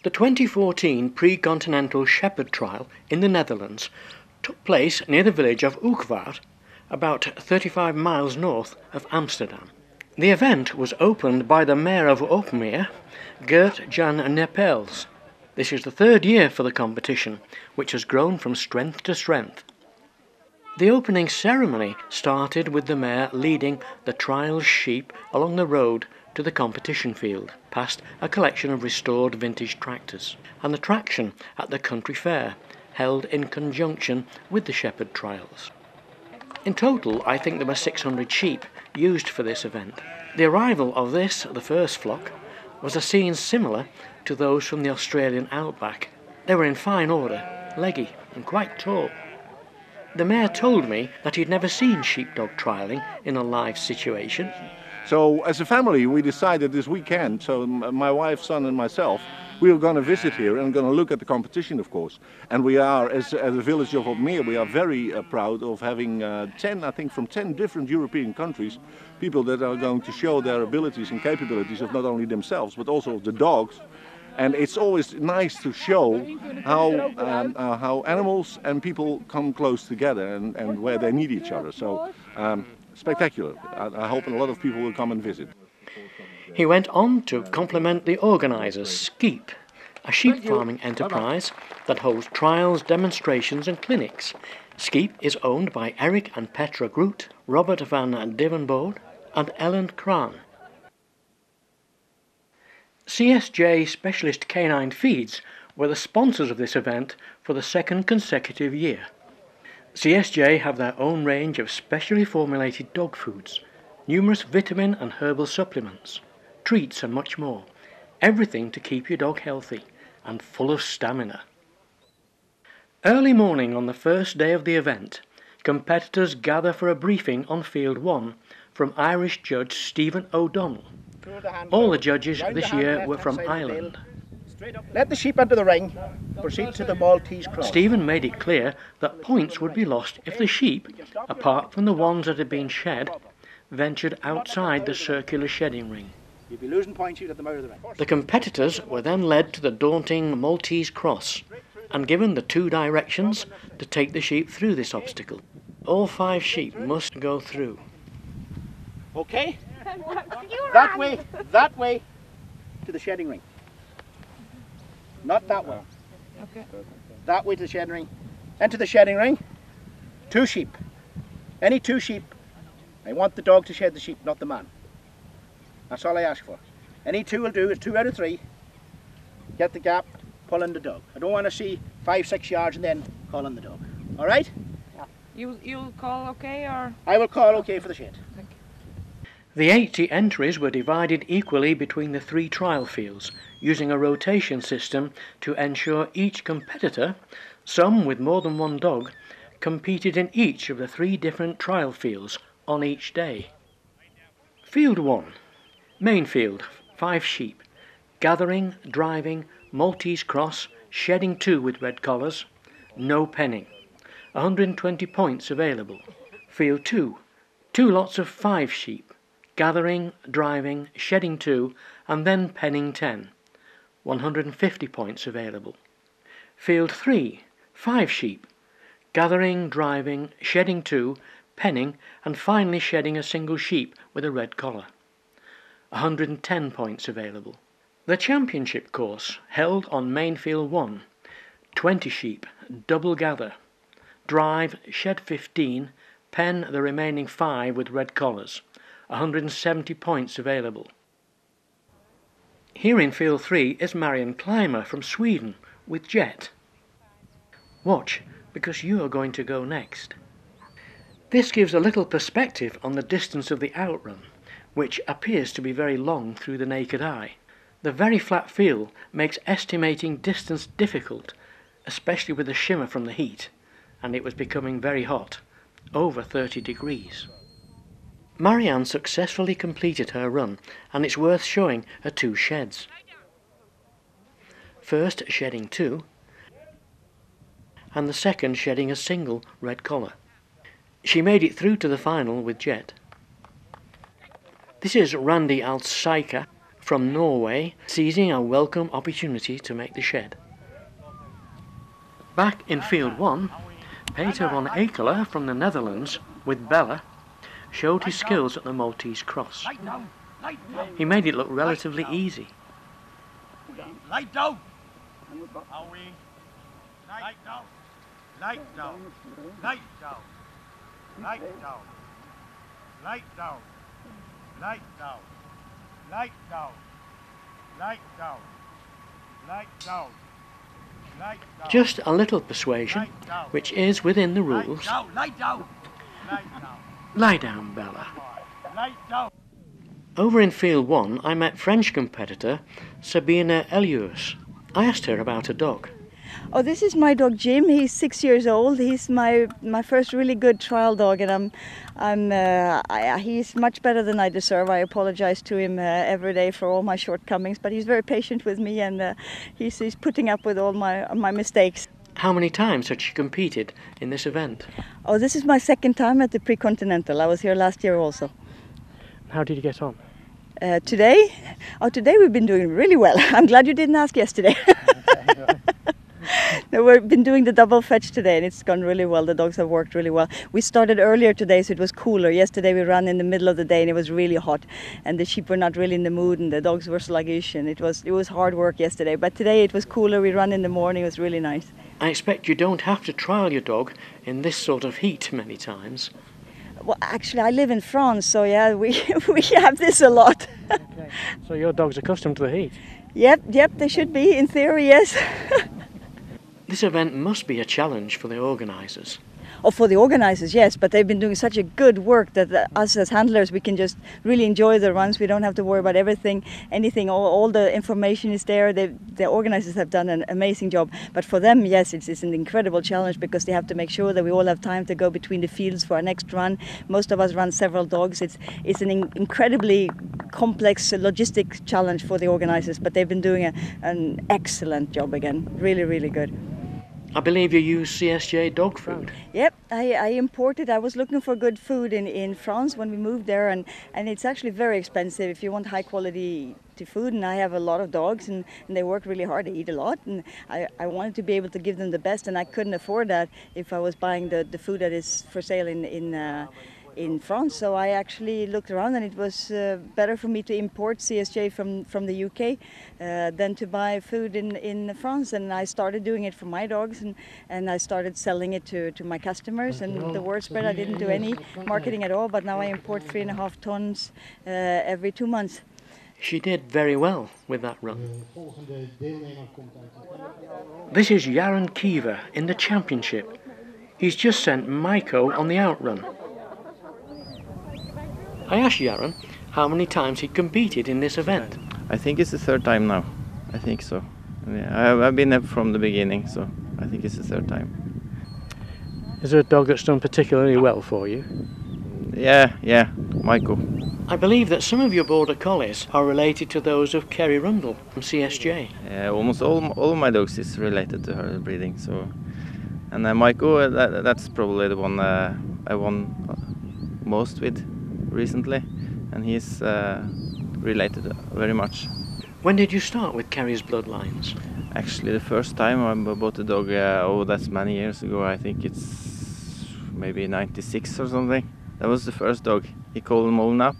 The 2014 pre-Continental Shepherd trial in the Netherlands took place near the village of Hoogwoud, about 35 miles north of Amsterdam. The event was opened by the Mayor of Opmeer, Gert-Jan Nepels. This is the third year for the competition, which has grown from strength to strength. The opening ceremony started with the Mayor leading the trial's sheep along the road to the competition field, past a collection of restored vintage tractors, and attraction at the country fair, held in conjunction with the shepherd trials. In total, I think there were 600 sheep used for this event. The arrival of the first flock, was a scene similar to those from the Australian outback. They were in fine order, leggy and quite tall. The Mayor told me that he'd never seen sheepdog trialling in a live situation. So as a family we decided this weekend, so my wife, son and myself, we were going to visit here and going to look at the competition, of course. And we are, as a village of Opmeer, we are very proud of having 10, I think from 10 different European countries, people that are going to show their abilities and capabilities of not only themselves but also of the dogs. And it's always nice to show how animals and people come close together and where they need each other. So spectacular. I hope a lot of people will come and visit. He went on to compliment the organisers, Skeep, a sheep farming enterprise that holds trials, demonstrations and clinics. Skeep is owned by Eric and Petra Groot, Robert van Divenbode and Ellen Kraan. CSJ Specialist Canine Feeds were the sponsors of this event for the second consecutive year. CSJ have their own range of specially formulated dog foods, numerous vitamin and herbal supplements, treats and much more. Everything to keep your dog healthy and full of stamina. Early morning on the first day of the event, competitors gather for a briefing on Field 1 from Irish judge Stephen O'Donnell. All the judges this year were from Ireland. Let the sheep enter the ring. Proceed to the Maltese Cross. Stephen made it clear that points would be lost if the sheep, apart from the ones that had been shed, ventured outside the circular shedding ring. You'd be losing points, you'd have them out of the ring. The competitors were then led to the daunting Maltese Cross and given the 2 directions to take the sheep through this obstacle. All 5 sheep must go through. Okay? That way to the shedding ring. Not that way. Okay. That way to the shedding ring. Enter the shedding ring. 2 sheep. Any 2 sheep. I want the dog to shed the sheep, not the man. That's all I ask for. Any 2 will do. It's 2 out of 3. Get the gap, pull in the dog. I don't want to see 5-6 yards and then call on the dog. All right? Yeah. You'll call okay or? I will call okay for the shed. Thank you. The 80 entries were divided equally between the 3 trial fields, using a rotation system to ensure each competitor, some with more than 1 dog, competed in each of the 3 different trial fields on each day. Field 1. Main field, 5 sheep. Gathering, driving, Maltese Cross, shedding 2 with red collars. No penning. 120 points available. Field 2. 2 lots of 5 sheep. Gathering, driving, shedding 2 and then penning 10. 150 points available. Field 3. 5 sheep. Gathering, driving, shedding 2, penning and finally shedding a single sheep with a red collar. 110 points available. The championship course held on main field 1. 20 sheep, double gather. Drive, shed 15, pen the remaining 5 with red collars. 170 points available. Here in field 3 is Marion Clymer from Sweden with Jet. Watch, because you are going to go next. This gives a little perspective on the distance of the outrun, which appears to be very long through the naked eye. The very flat field makes estimating distance difficult, especially with the shimmer from the heat, and it was becoming very hot, over 30 degrees. Marianne successfully completed her run, and it's worth showing her 2 sheds. First shedding 2, and the second shedding a single red collar. She made it through to the final with Jet. This is Randy Altsaiker from Norway, seizing a welcome opportunity to make the shed. Back in Field 1, Peter van Ekelen from the Netherlands, with Bella, showed his skills at the Maltese Cross. He made it look relatively easy. Light down. Light down. Light down. Light down. Light down. Light down. Light down. Light down. Light down. Light down. Light down. Just a little persuasion, which is within the rules. Light down. Light down. Lie down, Bella. Light down. Over in Field 1, I met French competitor Sabine Elius. I asked her about a dog. Oh, this is my dog Jim. He's 6 years old. He's my first really good trial dog, and he's much better than I deserve. I apologize to him every day for all my shortcomings, but he's very patient with me, and he's putting up with all my mistakes. How many times had she competed in this event? Oh, this is my second time at the Continental. I was here last year also. How did you get on? Today? Oh, today we've been doing really well. I'm glad you didn't ask yesterday. No, we've been doing the double fetch today, and it's gone really well. The dogs have worked really well. We started earlier today, so it was cooler. Yesterday we ran in the middle of the day, and it was really hot, and the sheep were not really in the mood, and the dogs were sluggish, and it was hard work yesterday. But today it was cooler. We ran in the morning. It was really nice. I expect you don't have to trial your dog in this sort of heat many times. Well, actually, I live in France, so yeah, we have this a lot. Okay. So your dog's accustomed to the heat? Yep, they should be, in theory, yes. This event must be a challenge for the organisers. Oh, for the organisers, yes, but they've been doing such a good work that us as handlers, we can just really enjoy the runs. We don't have to worry about anything. All the information is there. The organisers have done an amazing job. But for them, yes, it's an incredible challenge, because they have to make sure that we all have time to go between the fields for our next run. Most of us run several dogs. It's an incredibly complex logistic challenge for the organisers, but they've been doing an excellent job again. Really, really good. I believe you use CSJ dog food. Yep, I imported. I was looking for good food in France when we moved there, and it's actually very expensive if you want high quality food. And I have a lot of dogs, and they work really hard. They eat a lot, and I wanted to be able to give them the best, and I couldn't afford that if I was buying the food that is for sale in France. So I actually looked around, and it was better for me to import CSJ from the UK than to buy food in France. And I started doing it for my dogs, and I started selling it to my customers, and the word spread. I didn't do any marketing at all, but now I import 3.5 tons every 2 months. She did very well with that run. This is Jaron Kiever in the championship. He's just sent Maiko on the outrun. I asked Jaron how many times he competed in this event. I think it's the third time now. I think so. Yeah, I've been there from the beginning, so I think it's the third time. Is there a dog that's done particularly well for you? Yeah, Maiko. I believe that some of your border collies are related to those of Kerry Rundle from CSJ. Yeah, almost all of my dogs is related to her breeding. So, and Maiko, that's probably the one I won most with recently, and he's related very much. When did you start with Kerry's bloodlines? Actually, the first time I bought a dog, that's many years ago. I think it's maybe 96 or something. That was the first dog. He called him Molnap.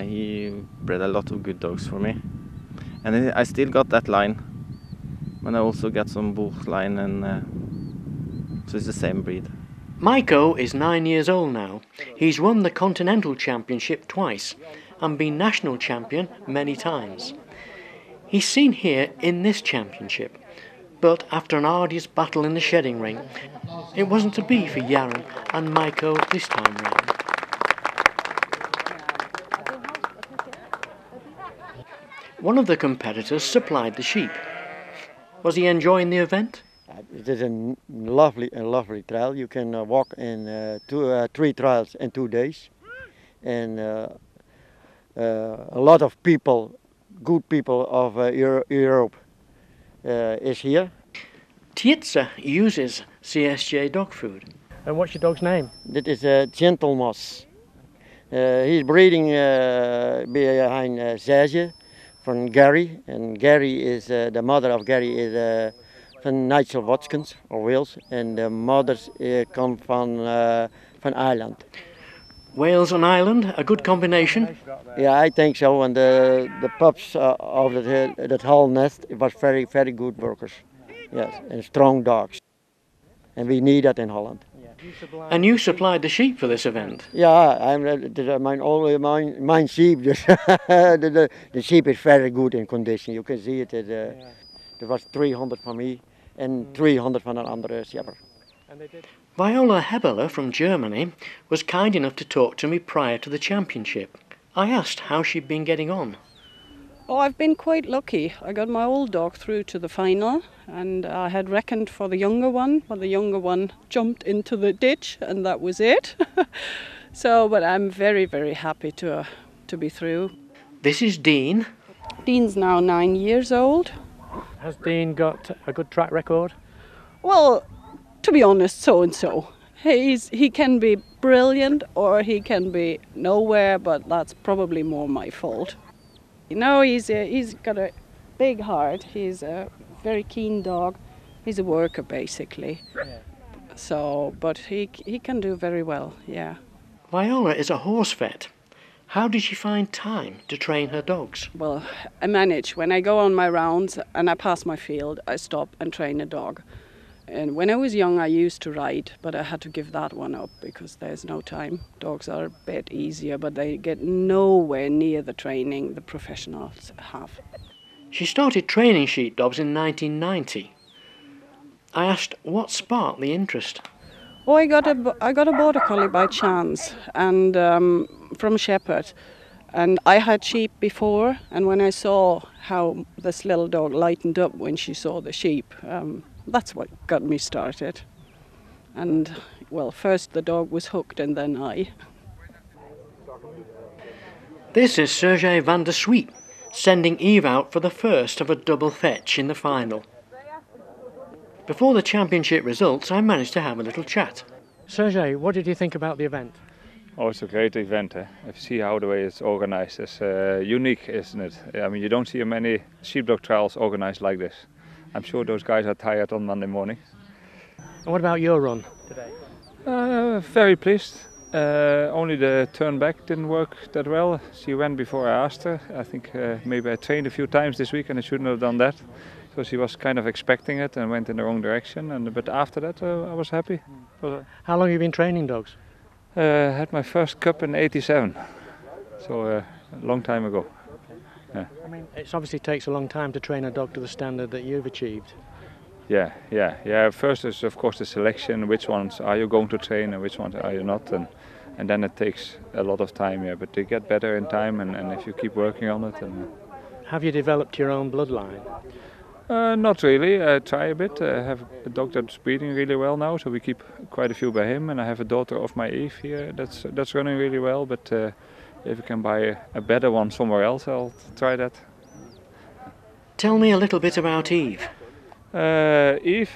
He bred a lot of good dogs for me, and I still got that line. And I also got some Buch line, and so it's the same breed. Maiko is 9 years old now. He's won the Continental Championship twice and been national champion many times. He's seen here in this championship, but after an arduous battle in the shedding ring, it wasn't to be for Jaron and Maiko this time round. One of the competitors supplied the sheep. Was he enjoying the event? It is a lovely trail. You can walk in 3 trials in 2 days, and a lot of people, good people of Europe, is here. Tietze uses CSJ dog food. And what's your dog's name? That is a Gentlemoss. He's breeding behind Serge from Gary, and Gary is the mother of Gary is van Nigel Watkins or Wales, and the mothers come from Ireland. Wales and Ireland, a good combination? Yeah, I think so. And the pups of that whole nest, it was very, very good workers. Yes, and strong dogs. And we need that in Holland. And you supplied the sheep for this event? Yeah, mine sheep. The sheep is very good in condition. You can see it. There was 300 for me and 300 from another shepherd. Viola Hebeler from Germany was kind enough to talk to me prior to the championship. I asked how she'd been getting on. Oh, I've been quite lucky. I got my old dog through to the final, and I had reckoned for the younger one, but the younger one jumped into the ditch, and that was it. But I'm very, very happy to be through. This is Dean. Dean's now 9 years old. Has Dean got a good track record? Well, to be honest, so and so. He can be brilliant or he can be nowhere, but that's probably more my fault. You know, he's got a big heart. He's a very keen dog. He's a worker basically. Yeah. But he can do very well. Yeah. Viola is a horse vet. How did she find time to train her dogs? Well, I manage. When I go on my rounds and I pass my field, I stop and train a dog. And when I was young, I used to ride, but I had to give that one up because there's no time. Dogs are a bit easier, but they get nowhere near the training the professionals have. She started training sheepdogs in 1990. I asked what sparked the interest. Oh, I got a border collie by chance, and from Shepherd. And I had sheep before, and when I saw how this little dog lightened up when she saw the sheep, that's what got me started. And, well, first the dog was hooked and then I. This is Serge van der Sweet, sending Eve out for the first of a double fetch in the final. Before the championship results, I managed to have a little chat. Serge, what did you think about the event? Oh, it's a great event. If you see how the way it's organized, it's unique, isn't it? I mean, you don't see many sheepdog trials organized like this. I'm sure those guys are tired on Monday morning. And what about your run today? Very pleased. Only the turn back didn't work that well. She went before I asked her. I think maybe I trained a few times this week and I shouldn't have done that. So she was kind of expecting it and went in the wrong direction. But after that I was happy. How long have you been training dogs? Had my first cup in '87, so a long time ago. Yeah. I mean, it obviously takes a long time to train a dog to the standard that you've achieved. Yeah. First is of course the selection, which ones are you going to train and which ones are you not, and then it takes a lot of time, yeah, but they get better in time and if you keep working on it. Have you developed your own bloodline? Not really. I try a bit. I have a dog that's breeding really well now, so we keep quite a few by him, and I have a daughter of my Eve here that's running really well, but if you can buy a better one somewhere else, I'll try that. Tell me a little bit about Eve. Eve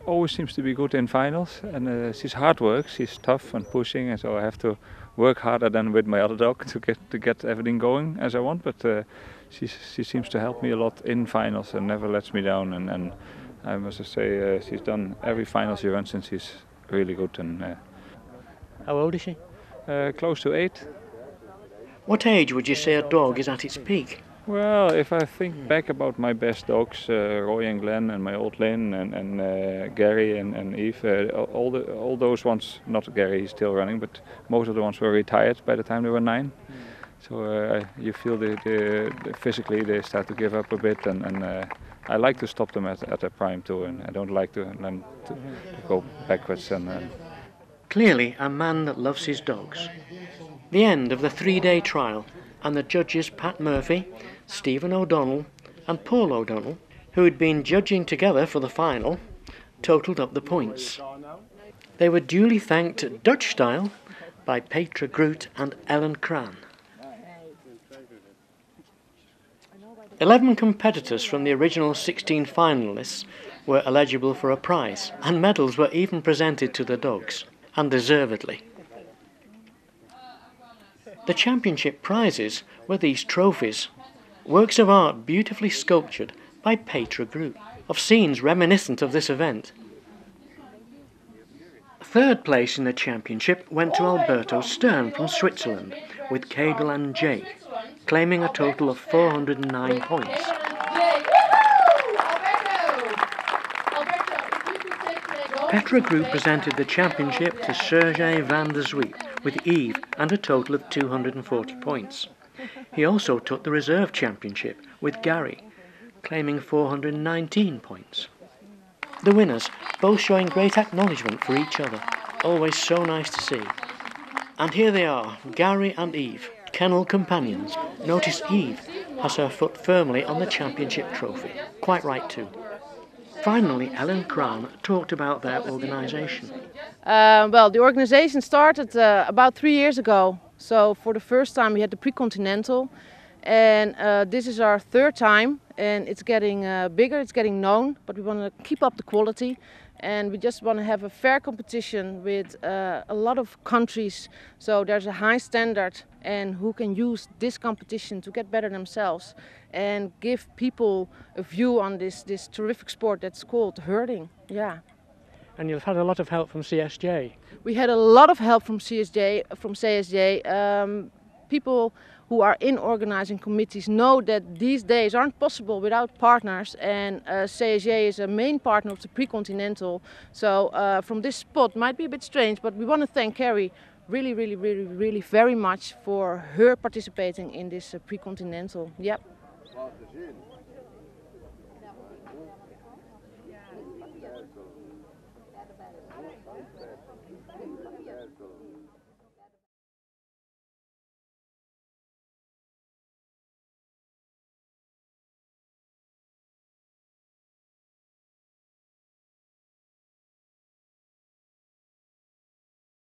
always seems to be good in finals, and she's hard work. She's tough and pushing, and so I have to work harder than with my other dog to get everything going as I want. But she seems to help me a lot in finals and never lets me down. And I must say she's done every final she runs, and she's really good. And how old is she? Close to 8. What age would you say a dog is at its peak? Well, if I think back about my best dogs, Roy and Glenn and my old Lynn and Gary and Eve, all those ones, not Gary, he's still running, but most of the ones were retired by the time they were 9. So you feel physically they start to give up a bit, and I like to stop them at their prime too, and I don't like them to go backwards. Clearly a man that loves his dogs. The end of the 3-day trial, and the judges Pat Murphy, Stephen O'Donnell and Paul O'Donnell, who had been judging together for the final, totalled up the points. They were duly thanked Dutch style by Petra Groot and Ellen Cran. 11 competitors from the original 16 finalists were eligible for a prize, and medals were even presented to the dogs, and deservedly. The championship prizes were these trophies, works of art beautifully sculptured by Petra Group, of scenes reminiscent of this event. Third place in the championship went to Alberto Stern from Switzerland with Cable and Jake, claiming a total of 409 points. Petra Group presented the championship to Sergei van der Zwiep with Yves and a total of 240 points. He also took the reserve championship with Gary, claiming 419 points. The winners, both showing great acknowledgement for each other, always so nice to see. And here they are, Gary and Yves, kennel companions. Notice Yves has her foot firmly on the championship trophy. Quite right too. Finally, Ellen Kraan talked about their organisation. Well, the organisation started about 3 years ago. So for the first time we had the pre-Continental, and this is our third time, and it's getting bigger, it's getting known, but we want to keep up the quality, and we just want to have a fair competition with a lot of countries, so there's a high standard, and who can use this competition to get better themselves and give people a view on this terrific sport that's called herding. Yeah. And you've had a lot of help from CSJ. We had a lot of help from CSJ. People who are in organizing committees know that these days aren't possible without partners, and CSJ is a main partner of the pre-Continental. So from this spot, might be a bit strange, but we want to thank Carrie really very much for her participating in this pre-Continental. Yep.